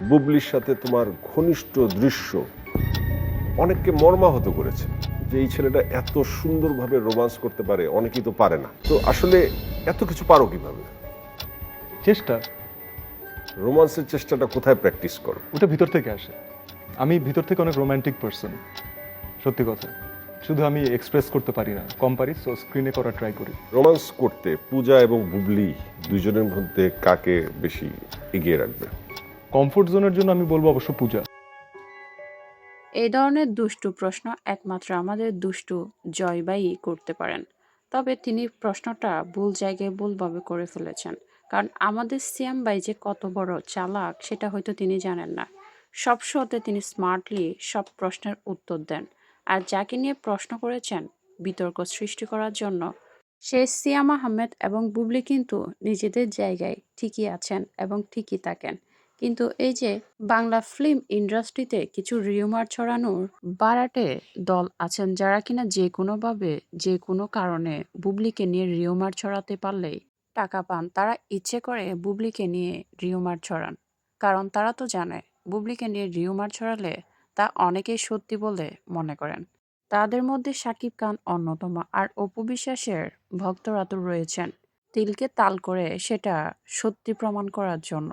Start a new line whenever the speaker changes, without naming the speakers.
বুবলির সাথে তোমার ঘনিষ্ঠ দৃশ্য অনেককে মর্মাহত করেছে যে এই ছেলেটা এত সুন্দরভাবে রোমান্স করতে পারে, অনেকেই তো পারে না। তো আসলে এত কিছু পারো কিভাবে?
চেষ্টা,
রোমান্সের চেষ্টাটা কোথায় প্র্যাকটিস করো?
ওটা ভিতর থেকে আসে। আমি ভিতর থেকে অনেক রোমান্টিক পারসন, সত্যি কথা। শুধু আমি এক্সপ্রেস করতে পারি না, কম পারি, সো স্ক্রিনে করার ট্রাই করি।
রোমান্স করতে পূজা এবং বুবলি দুইজনের মধ্যে কাকে বেশি এগিয়ে রাখবে?
কমফোর্ট জোনের জন্য আমি বলবো অবশ্য পূজা।
এই ধরনের দুষ্টু প্রশ্ন একমাত্র আমাদের দুষ্টু জয়বাই করতে পারেন। তবে তিনি প্রশ্নটা ভুল জায়গায় ভুলভাবে করে ফেলেছেন। কারণ আমাদের সিয়াম ভাই যে কত বড় চালাক সেটা হয়তো তিনি জানেন না। সব শোতে তিনি স্মার্টলি সব প্রশ্নের উত্তর দেন। আর যাকে নিয়ে প্রশ্ন করেছেন বিতর্ক সৃষ্টি করার জন্য, সে সিয়াম আহমেদ এবং বুবলি কিন্তু নিজেদের জায়গায় ঠিকই আছেন এবং ঠিকই থাকেন। কিন্তু এই যে বাংলা ফিল্ম ইন্ডাস্ট্রিতে কিছু রিউমার ছড়ানোর বারাটে দল আছেন যারা কিনা যে কোনোভাবে যে কোনো কারণে বুবলিকে নিয়ে রিউমার ছড়াতে পারলেই টাকা পান। তারা ইচ্ছে করে বুবলিকে নিয়ে রিউমার ছড়ান, কারণ তারা তো জানে বুবলিকে নিয়ে রিউমার ছড়ালে তা অনেকেই সত্যি বলে মনে করেন। তাদের মধ্যে শাকিব খান অন্যতম। আর অপু বিশ্বাসের ভক্তরা তো রয়েছেন তিলকে তাল করে সেটা সত্যি প্রমাণ করার জন্য।